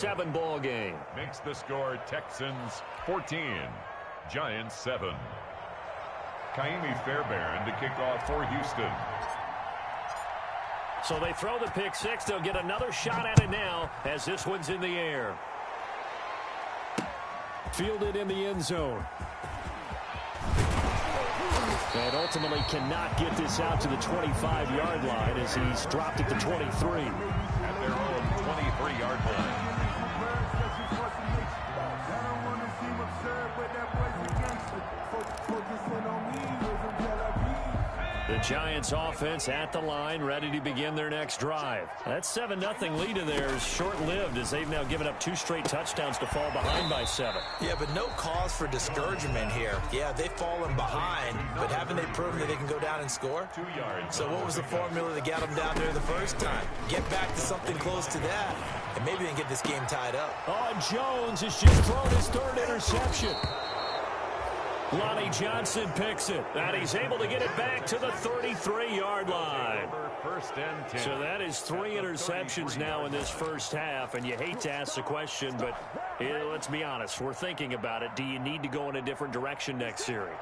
7 ball game. Makes the score Texans 14, Giants 7. Kaimi Fairbairn to kick off for Houston. So they throw the pick six. They'll get another shot at it now as this one's in the air. Fielded in the end zone. And ultimately cannot get this out to the 25-yard line as he's dropped at the 23. At their own 23-yard line. The Giants offense at the line, ready to begin their next drive. That 7-0 lead of theirs short-lived as they've now given up 2 straight touchdowns to fall behind by 7. Yeah, but no cause for discouragement here. Yeah, they've fallen behind, but haven't they proven that they can go down and score? 2 yards. So what was the formula that got them down there the first time? Get back to something close to that, and maybe they can get this game tied up. Oh, Jones has just thrown his 3rd interception. Lonnie Johnson picks it, and he's able to get it back to the 33-yard line. First and 10. So that is 3 interceptions now in this first half, and you hate to ask the question, but let's be honest, we're thinking about it. Do you need to go in a different direction next series?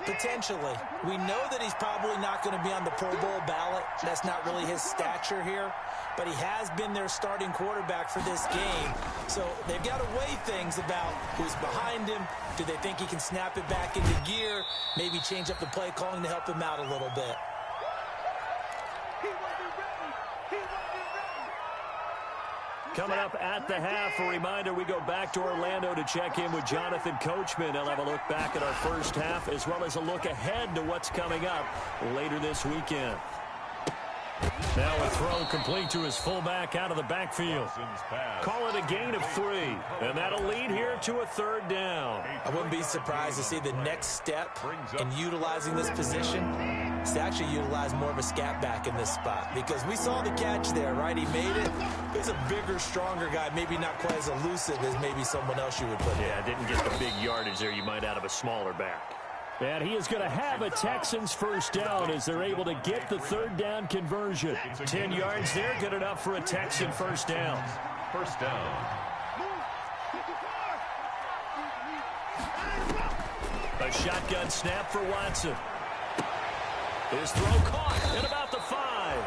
Potentially. We know that he's probably not going to be on the Pro Bowl ballot. That's not really his stature here, but he has been their starting quarterback for this game. So they've got to weigh things about who's behind him. Do they think he can snap it back into gear? Maybe change up the play calling to help him out a little bit. Coming up at the half, a reminder, we go back to Orlando to check in with Jonathan Coachman. He'll have a look back at our first half as well as a look ahead to what's coming up later this weekend. Now a throw complete to his fullback out of the backfield. Call it a gain of 3, and that'll lead here to a 3rd down. I wouldn't be surprised to see the next step in utilizing this position is to actually utilize more of a scat back in this spot, because we saw the catch there, right? He made it. He's a bigger, stronger guy, maybe not quite as elusive as maybe someone else you would put in. Yeah, didn't get the big yardage there you might out of a smaller back. And he is going to have a Texans first down as they're able to get the 3rd down conversion. 10 yards there, good enough for a Texan first down. First down. A shotgun snap for Watson. His throw caught at about the 5.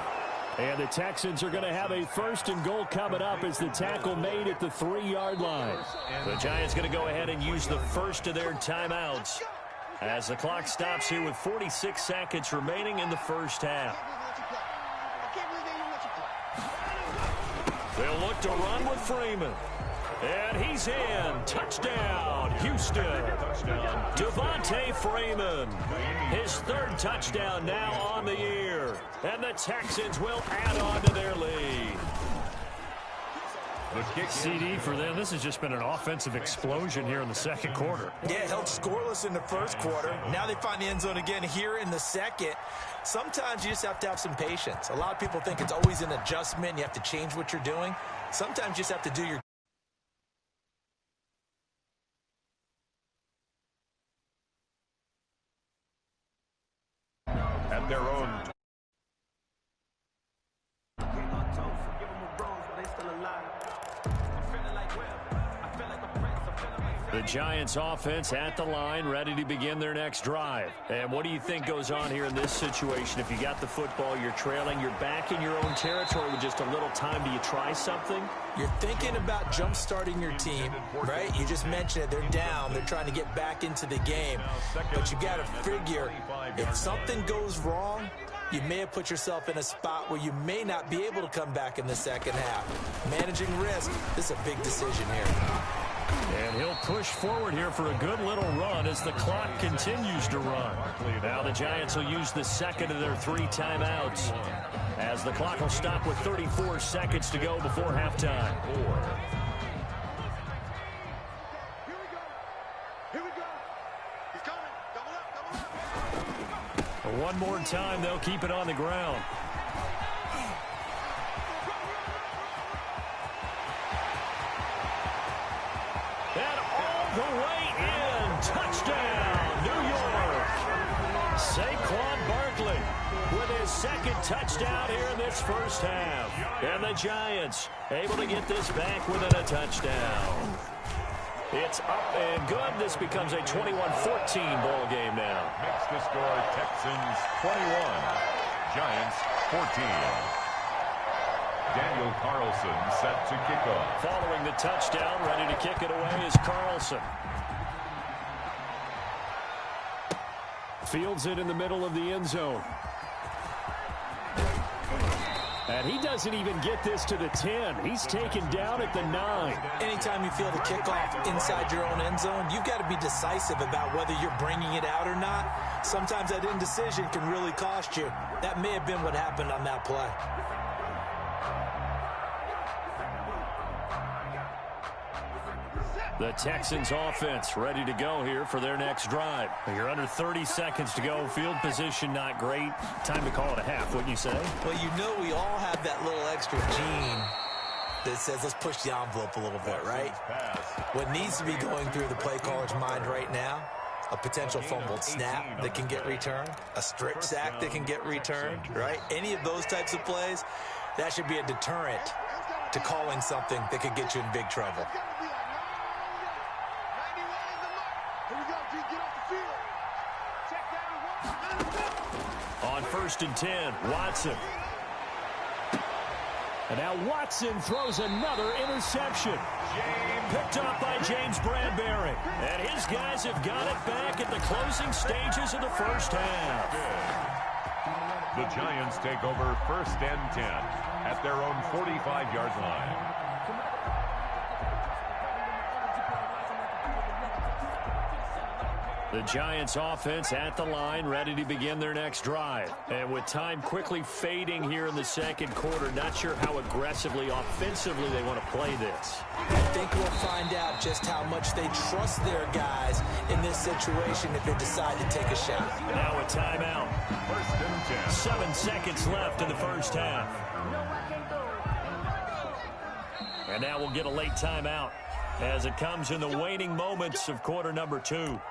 And the Texans are going to have a 1st and goal coming up as the tackle made at the 3-yard line. The Giants going to go ahead and use the first of their timeouts as the clock stops here with 46 seconds remaining in the first half. They'll look to run with Freeman. And he's in. Touchdown, Houston. Devontae Freeman. His 3rd touchdown now on the year. And the Texans will add on to their lead. CD for them. This has just been an offensive explosion here in the 2nd quarter. Yeah, held scoreless in the 1st quarter. Now they find the end zone again here in the 2nd. Sometimes you just have to have some patience. A lot of people think it's always an adjustment. You have to change what you're doing. Sometimes you just have to do your at their own. The Giants offense at the line, ready to begin their next drive. And what do you think goes on here in this situation? If you got the football, you're trailing, you're back in your own territory with just a little time. Do you try something? You're thinking about jump-starting your team, right? You just mentioned it. They're down. They're trying to get back into the game. But you got to figure, if something goes wrong, you may have put yourself in a spot where you may not be able to come back in the 2nd half. Managing risk, this is a big decision here. And he'll push forward here for a good little run as the clock continues to run. Now the Giants will use the 2nd of their 3 timeouts as the clock will stop with 34 seconds to go before halftime. One more time, they'll keep it on the ground. And all the way in. Touchdown, New York. Saquon Barkley with his second touchdown here in this first half. And the Giants able to get this back within a touchdown. It's up and good. This becomes a 21-14 ball game now. Makes the score Texans 21, Giants 14. Daniel Carlson set to kick off. Following the touchdown, ready to kick it away is Carlson. Fields it in the middle of the end zone. And he doesn't even get this to the 10. He's taken down at the 9. Anytime you feel the kickoff inside your own end zone, you've got to be decisive about whether you're bringing it out or not. Sometimes that indecision can really cost you. That may have been what happened on that play. The Texans offense ready to go here for their next drive. You're under 30 seconds to go. Field position not great. Time to call it a half, wouldn't you say? Well, you know we all have that little extra gene that says let's push the envelope a little bit, right? What needs to be going through the play caller's mind right now, a potential fumbled snap that can get returned, a strip sack that can get returned, right? Any of those types of plays, that should be a deterrent to calling something that could get you in big trouble. On 1st and 10, Watson. And now Watson throws another interception. Picked up by James Bradbury. And his guys have got it back at the closing stages of the first half. The Giants take over 1st and 10 at their own 45-yard line. The Giants offense at the line, ready to begin their next drive. And with time quickly fading here in the second quarter, not sure how aggressively, offensively they want to play this. I think we'll find out just how much they trust their guys in this situation if they decide to take a shot. Now a timeout. 1st and 10. 7 seconds left in the first half. And now we'll get a late timeout as it comes in the waning moments of quarter number 2.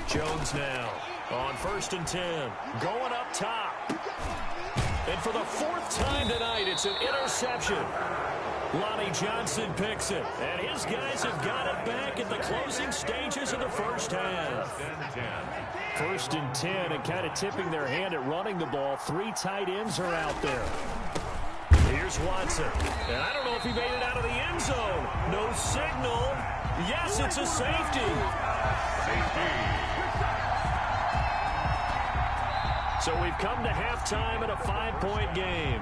Jones now on 1st and 10, going up top. And for the 4th time tonight, it's an interception. Lonnie Johnson picks it, and his guys have got it back at the closing stages of the first half. 1st and 10, and kind of tipping their hand at running the ball. 3 tight ends are out there. Here's Watson, and I don't know if he made it out of the end zone. No signal. Yes, it's a safety. So we've come to halftime in a 5-point game.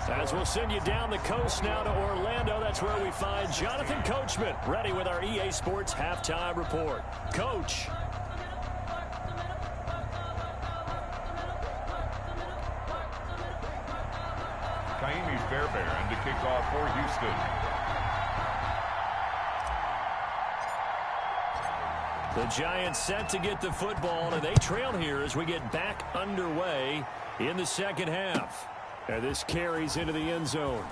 As we'll send you down the coast now to Orlando, that's where we find Jonathan Coachman, ready with our EA Sports halftime report. Coach. Fairbairn to kick off for Houston. The Giants set to get the football, and they trail here as we get back underway in the second half. And this carries into the end zone.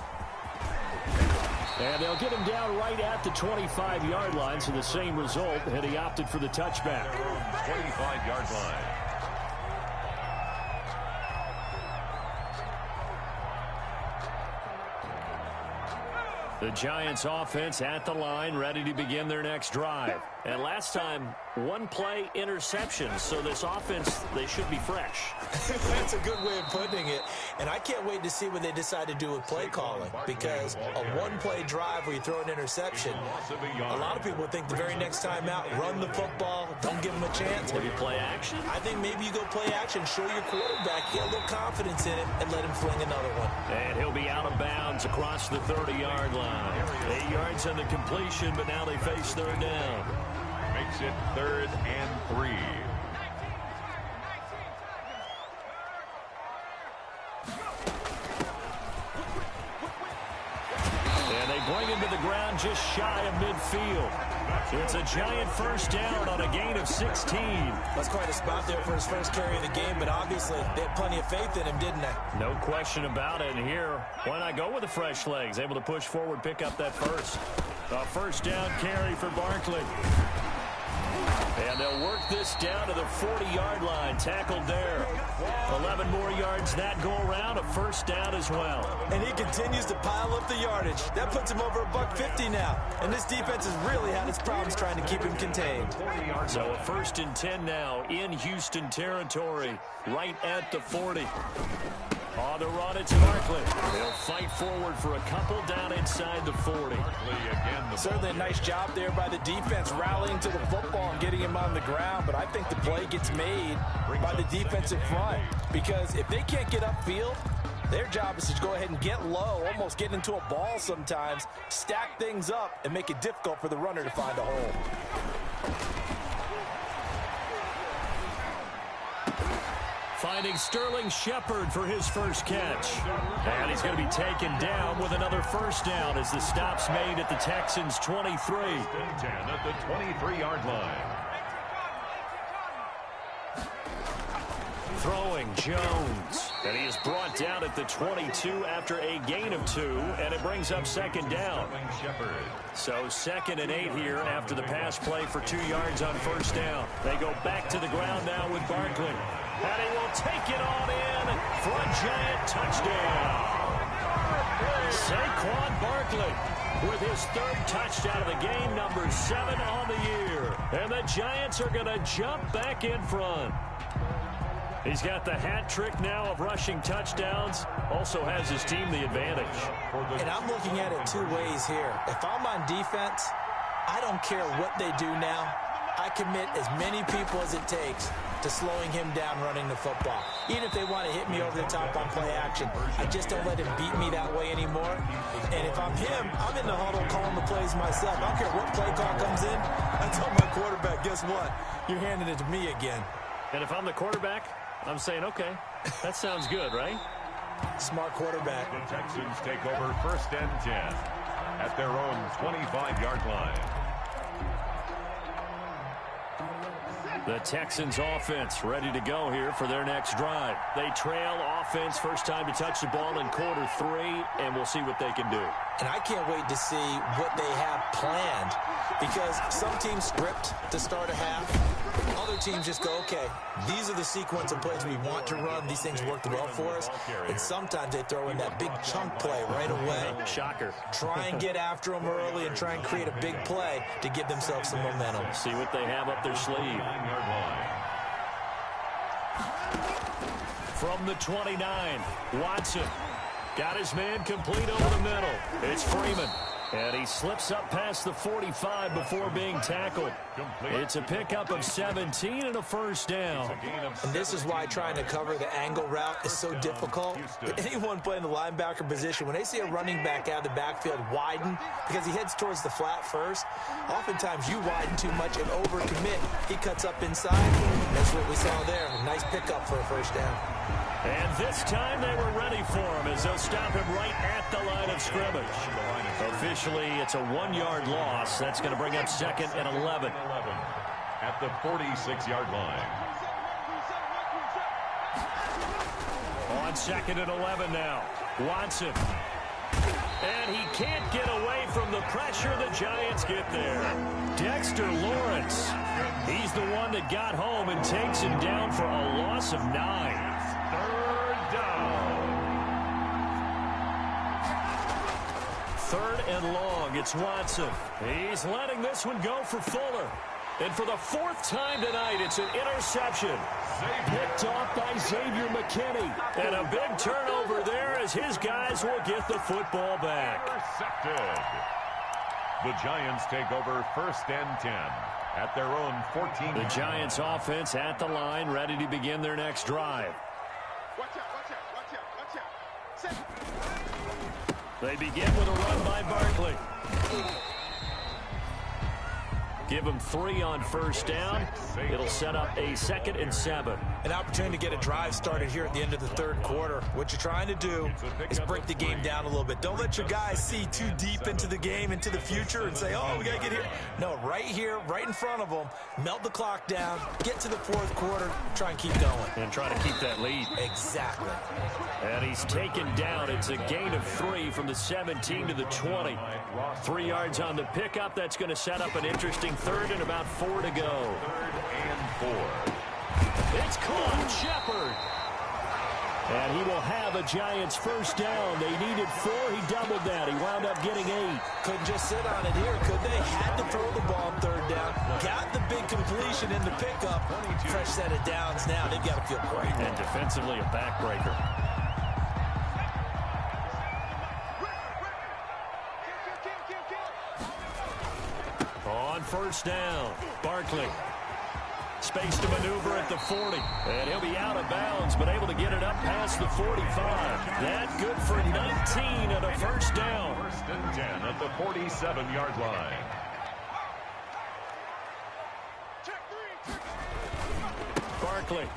And they'll get him down right at the 25-yard line, so the same result, and he opted for the touchback. 25-yard line. The Giants offense at the line, ready to begin their next drive. And last time, 1-play interception. So this offense, they should be fresh. That's a good way of putting it. And I can't wait to see what they decide to do with play calling. Because a 1-play drive where you throw an interception, a lot of people would think the very next time out, run the football, don't give them a chance. Maybe play action? I think maybe you go play action, show your quarterback, get a little confidence in him, and let him fling another one. And he'll be out of bounds across the 30-yard line. 8 yards on the completion, but now they face third down. Makes it 3rd and 3. And they bring him to the ground just shy of midfield. It's a Giant first down on a gain of 16. That's quite a spot there for his first carry of the game, but obviously they had plenty of faith in him, didn't they? No question about it. And here, why not go with the fresh legs? Able to push forward, pick up that first. A first down carry for Barkley. And they'll work this down to the 40-yard line. Tackled there. 11 more yards that go around. A first down as well. And he continues to pile up the yardage. That puts him over $150 now. And this defense has really had its problems trying to keep him contained. So a 1st and 10 now in Houston territory. Right at the 40. On the run, it's Barkley. They'll fight forward for a couple down inside the 40. Certainly a nice job there by the defense rallying to the football and getting him on the ground, but I think the play gets made by the defensive front because if they can't get upfield, their job is to go ahead and get low, almost get into a ball sometimes, stack things up, and make it difficult for the runner to find a hole. Finding Sterling Shepard for his first catch. And he's going to be taken down with another first down as the stop's made at the Texans' 23. 10 at the 23-yard line. Throwing Jones. And he is brought down at the 22 after a gain of 2, and it brings up second down. So 2nd and 8 here after the pass play for 2 yards on first down. They go back to the ground now with Barkley. And he will take it on in for a Giant touchdown. Saquon Barkley with his 3rd touchdown of the game, number 7 on the year. And the Giants are going to jump back in front. He's got the hat trick now of rushing touchdowns. Also has his team the advantage. And I'm looking at it 2 ways here. If I'm on defense, I don't care what they do now. I commit as many people as it takes to slowing him down running the football. Even if they want to hit me over the top on play action, I just don't let him beat me that way anymore. And if I'm him, I'm in the huddle calling the plays myself. I don't care what play call comes in. I tell my quarterback, guess what? You're handing it to me again. And if I'm the quarterback, I'm saying, okay, that sounds good, right? Smart quarterback. The Texans take over 1st and 10 at their own 25-yard line. The Texans offense ready to go here for their next drive. They trail offense, first time to touch the ball in quarter 3, and we'll see what they can do. And I can't wait to see what they have planned because some teams script to start a half. Other teams just go, okay, these are the sequence of plays we want to run. These things worked well for us. And sometimes they throw in that big chunk play right away. Shocker. Try and get after them early and try and create a big play to give themselves some momentum. See what they have up their sleeve. From the 29, Watson. Got his man complete over the middle. It's Freeman. And he slips up past the 45 before being tackled. It's a pickup of 17 and a first down. And this is why trying to cover the angle route is so difficult. Anyone playing the linebacker position, when they see a running back out of the backfield widen because he heads towards the flat first, oftentimes you widen too much and overcommit. He cuts up inside. That's what we saw there. A nice pickup for a first down. And this time they were ready for him as they'll stop him right at the line of scrimmage. Officially, it's a 1-yard loss. That's going to bring up 2nd and 11. At the 46-yard line. On 2nd and 11 now. Watson. And he can't get away from the pressure. The Giants get there. Dexter Lawrence. He's the one that got home and takes him down for a loss of 9. 3rd down. 3rd and long. It's Watson. He's letting this one go for Fuller. And for the 4th time tonight, it's an interception. Picked off by Xavier McKinney. And a big turnover there as his guys will get the football back. Intercepted. The Giants take over 1st and 10 at their own 14. The Giants offense at the line, ready to begin their next drive. Watch out, watch out, watch out, watch out. They begin with a run by Barkley. Give him 3 on first down. It'll set up a 2nd and 7. An opportunity to get a drive started here at the end of the third quarter. What you're trying to do is break the game down a little bit. Don't let your guys see too deep into the game, into the future, and say, oh, we got to get here. No, right here, right in front of them, melt the clock down, get to the fourth quarter, try and keep going. And try to keep that lead. Exactly. And he's taken down. It's a gain of 3 from the 17 to the 20. 3 yards on the pickup. That's going to set up an interesting third and about 4 to go. 3rd and 4. It's caught. Shepard. And he will have a Giants first down. They needed 4. He doubled that. He wound up getting 8. Couldn't just sit on it here, could they? Had to throw the ball on third down. Got the big completion in the pickup. Fresh set of downs now. They've got to feel great. And defensively, a backbreaker. On first down, Barkley. Space to maneuver at the 40. And he'll be out of bounds, but able to get it up past the 45. That good for 19 and a first down. 1st and 10 at the 47-yard line. Barkley.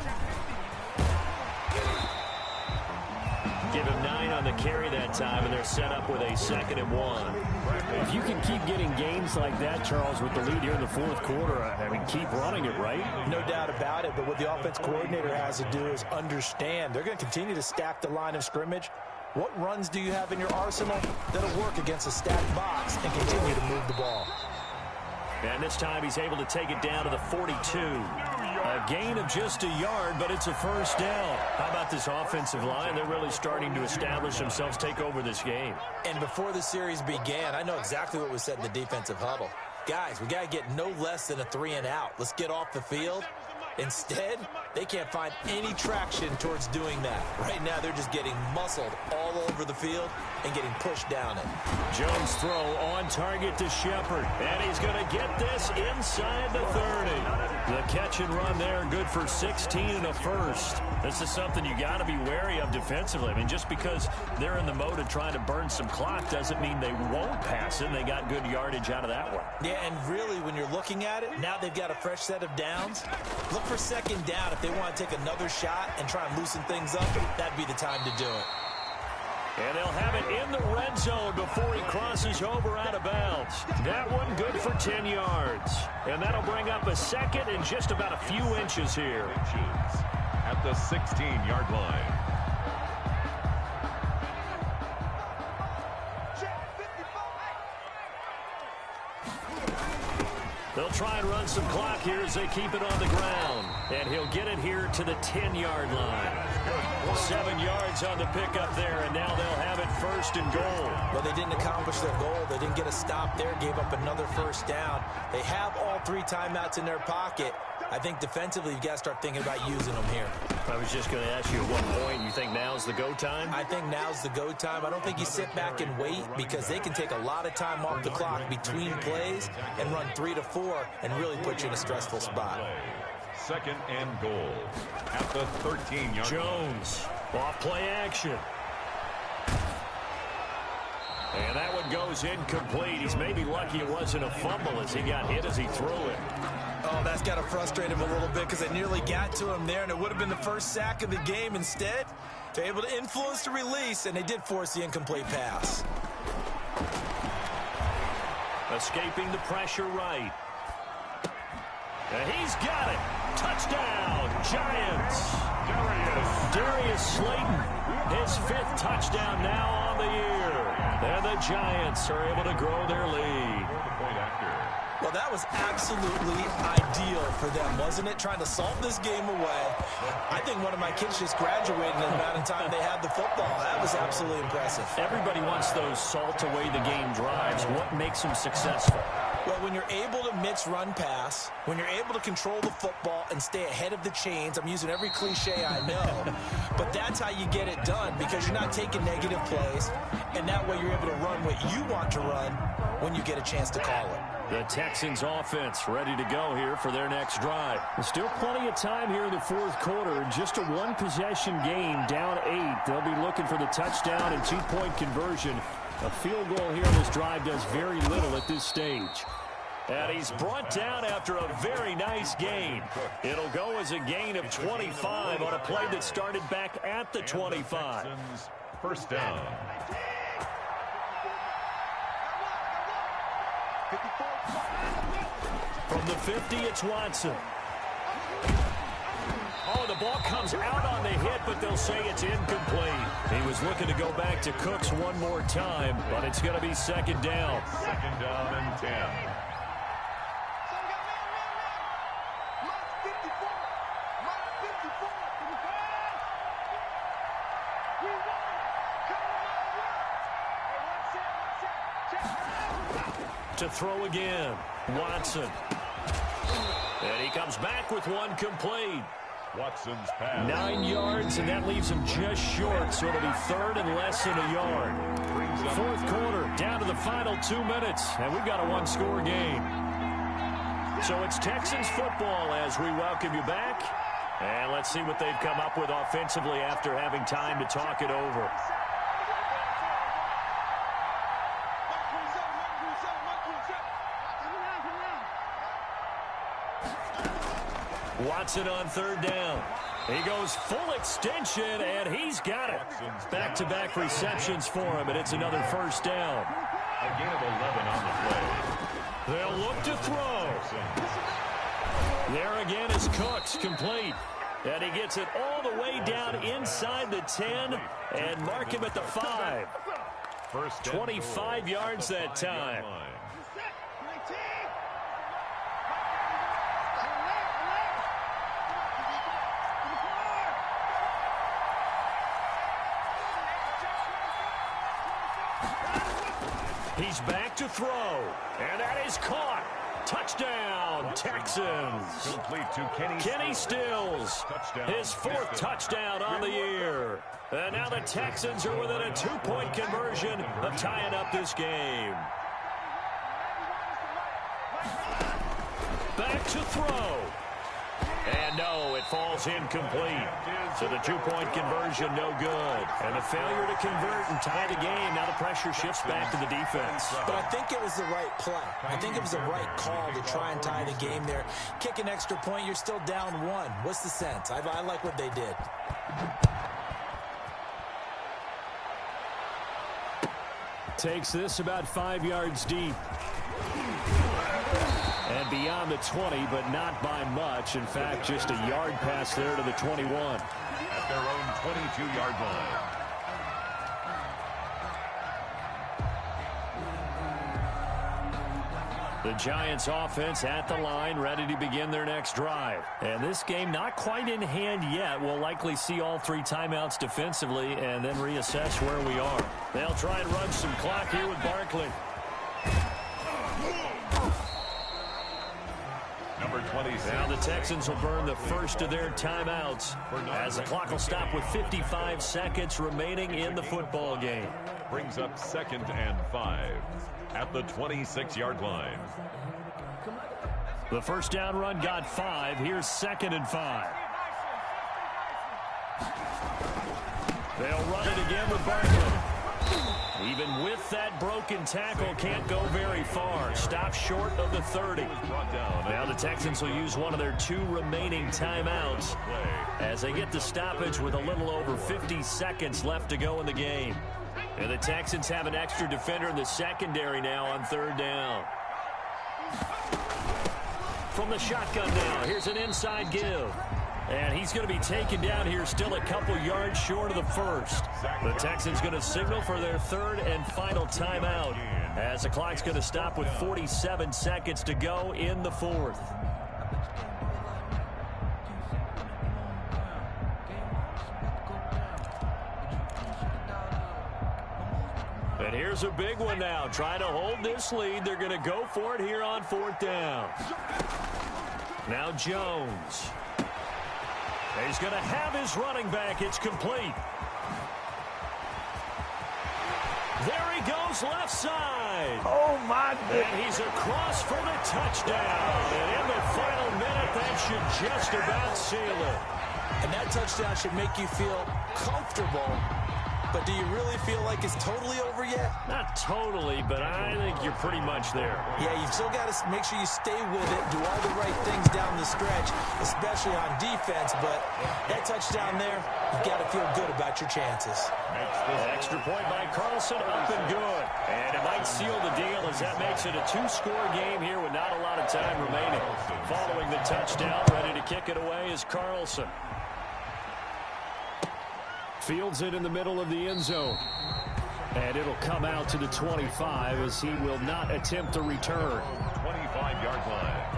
Give him 9 on the carry that time, and they're set up with a 2nd and 1. If you can keep getting gains like that, Charles, with the lead here in the fourth quarter, I mean, keep running it, right? No doubt about it, but what the offense coordinator has to do is understand. They're going to continue to stack the line of scrimmage. What runs do you have in your arsenal that'll work against a stacked box and continue to move the ball? And this time he's able to take it down to the 42. A gain of just a yard, but it's a first down. How about this offensive line? They're really starting to establish themselves, take over this game. And before the series began, I know exactly what was said in the defensive huddle. Guys, we got to get no less than a 3 and out. Let's get off the field. Instead, they can't find any traction towards doing that. Right now, they're just getting muscled all over the field and getting pushed down it. Jones throw on target to Shepard, and he's going to get this inside the 30. The catch and run there, good for 16 and a first. This is something you got to be wary of defensively. I mean, just because they're in the mode of trying to burn some clock doesn't mean they won't pass it. They got good yardage out of that one. Yeah, and really, when you're looking at it, now they've got a fresh set of downs. Look for 2nd down. If they want to take another shot and try and loosen things up, that'd be the time to do it. And they'll have it in the red zone before he crosses over out of bounds. That one good for 10 yards. And that'll bring up a 2nd and just about a few inches here. At the 16-yard line. They'll try and run some clock here as they keep it on the ground. And he'll get it here to the 10-yard line. 7 yards on the pickup there, and now they'll have it 1st and goal. Well, they didn't accomplish their goal. They didn't get a stop there, gave up another first down. They have all 3 timeouts in their pocket. I think defensively, you've got to start thinking about using them here. I was just going to ask you at what point you think now's the go time? I think now's the go time. I don't think you sit back and wait because they can take a lot of time off the clock between plays and run 3 to 4 and really put you in a stressful spot. 2nd and goal at the 13-yard Jones, off play action. And that one goes incomplete. He's maybe lucky it wasn't a fumble as he got hit as he threw it. Oh, that's got to frustrate him a little bit because they nearly got to him there, and it would have been the first sack of the game. Instead, they're able to influence the release, and they did force the incomplete pass. Escaping the pressure right. And he's got it. Touchdown, Giants. Darius Slayton, his 5th touchdown now on the year. And the Giants are able to grow their lead. Well, that was absolutely ideal for them, wasn't it? Trying to salt this game away. I think one of my kids just graduated in the amount of time they had the football. That was absolutely impressive. Everybody wants those salt away the game drives. What makes them successful? Well, when you're able to mix run pass, when you're able to control the football and stay ahead of the chains, I'm using every cliche I know, but that's how you get it done because you're not taking negative plays, and that way you're able to run what you want to run when you get a chance to call it. The Texans offense ready to go here for their next drive. There's still plenty of time here in the fourth quarter. Just a one-possession game, down 8. They'll be looking for the touchdown and 2-point conversion. A field goal here in this drive does very little at this stage. And he's brought down after a very nice gain. It'll go as a gain of 25 on a play that started back at the 25. First down. From the 50, it's Watson. Oh, the ball comes out on the hit, but they'll say it's incomplete. He was looking to go back to Cooks one more time, but it's going to be second down. Second down and 10. To throw again, Watson. And he comes back with one complete. Watson's pass. 9 yards, and that leaves him just short, so it'll be third and less than a yard. Fourth quarter, down to the final 2 minutes, and we've got a one-score game. So it's Texans football as we welcome you back. And let's see what they've come up with offensively after having time to talk it over. Watson on third down. He goes full extension, and he's got it. Back-to-back receptions for him, and it's another first down. A gain of 11 on the play. They'll look to throw. There again is Cooks, complete. And he gets it all the way down inside the 10 and mark him at the 5. 25 yards that time. He's back to throw, and that is caught. Touchdown, Texans. Complete to Kenny Stills, his fourth touchdown on the year. And now the Texans are within a 2-point conversion of tying up this game. Back to throw. And no, it falls incomplete. So the 2-point conversion, no good. And a failure to convert and tie the game. Now the pressure shifts back to the defense. But I think it was the right play. I think it was the right call to try and tie the game there. Kick an extra point, you're still down 1. What's the sense? I like what they did. Takes this about 5 yards deep. And beyond the 20, but not by much. In fact, just a yard pass there to the 21. At their own 22-yard line. The Giants offense at the line, ready to begin their next drive. And this game not quite in hand yet. We'll likely see all 3 timeouts defensively and then reassess where we are. They'll try and run some clock here with Barkley. Number 26. Now the Texans will burn the first of their timeouts as the clock will stop with 55 seconds remaining in the football game. Brings up 2nd and 5 at the 26-yard line. The first down run got 5. Here's 2nd and 5. They'll run it again with Barkley. Even with that broken tackle, can't go very far. Stop short of the 30. Now the Texans will use one of their 2 remaining timeouts as they get the stoppage with a little over 50 seconds left to go in the game. And the Texans have an extra defender in the secondary now on 3rd down. From the shotgun now, here's an inside give. And he's going to be taken down here still a couple yards short of the first. The Texans going to signal for their 3rd and final timeout as the clock's going to stop with 47 seconds to go in the 4th. And here's a big one now. Trying to hold this lead. They're going to go for it here on 4th down. Now Jones. He's going to have his running back. It's complete. There he goes, left side. Oh, my goodness. And he's across for the touchdown. And in the final minute, that should just about seal it. And that touchdown should make you feel comfortable but do you really feel like it's totally over yet? Not totally, but I think you're pretty much there. Yeah, you've still got to make sure you stay with it, do all the right things down the stretch, especially on defense, but that touchdown there, you've got to feel good about your chances. Extra point by Carlson, up and good. And it might seal the deal as that makes it a two-score game here with not a lot of time remaining. Following the touchdown, ready to kick it away is Carlson. Fields it in the middle of the end zone. And it'll come out to the 25 as he will not attempt a return. 25-yard line.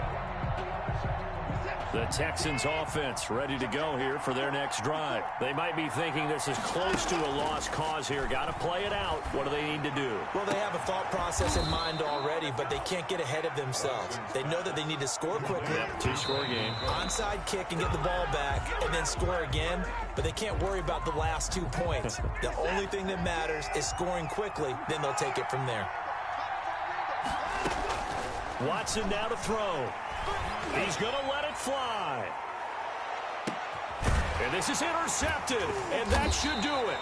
The Texans offense ready to go here for their next drive. They might be thinking this is close to a lost cause here. Got to play it out. What do they need to do? Well, they have a thought process in mind already, but they can't get ahead of themselves. They know that they need to score quickly. Yep, two-score game. Onside kick and get the ball back and then score again, but they can't worry about the last 2 points. The only thing that matters is scoring quickly, then they'll take it from there. Watson now to throw. He's going to let it fly. And this is intercepted, and that should do it.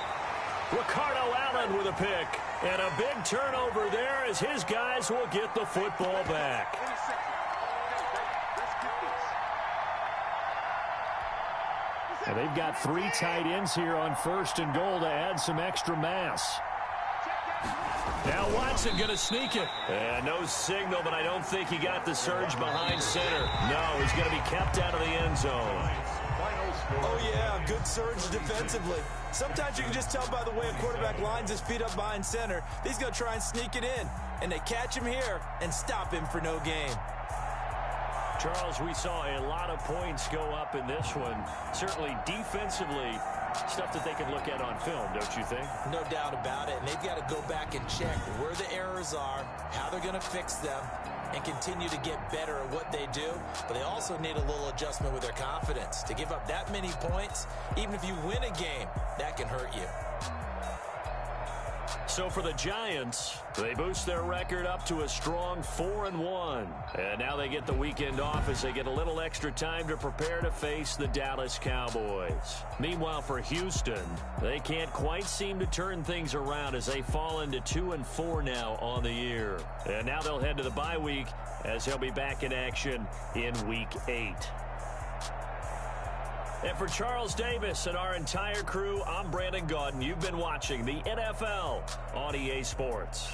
Ricardo Allen with a pick. And a big turnover there as his guys will get the football back. And they've got 3 tight ends here on 1st and goal to add some extra mass. Now Watson going to sneak it. And no signal, but I don't think he got the surge behind center. No, he's going to be kept out of the end zone. Oh, yeah, good surge defensively. Sometimes you can just tell by the way a quarterback lines his feet up behind center. He's going to try and sneak it in. And they catch him here and stop him for no gain. Charles, we saw a lot of points go up in this one. Certainly defensively, stuff that they can look at on film, don't you think? No doubt about it. And they've got to go back and check where the errors are, how they're going to fix them, and continue to get better at what they do. But they also need a little adjustment with their confidence. To give up that many points, even if you win a game, that can hurt you. So for the Giants, they boost their record up to a strong 4-1. And now they get the weekend off as they get a little extra time to prepare to face the Dallas Cowboys. Meanwhile, for Houston, they can't quite seem to turn things around as they fall into 2-4 now on the year. And now they'll head to the bye week as they'll be back in action in Week 8. And for Charles Davis and our entire crew, I'm Brandon Gaudin. You've been watching the NFL on EA Sports.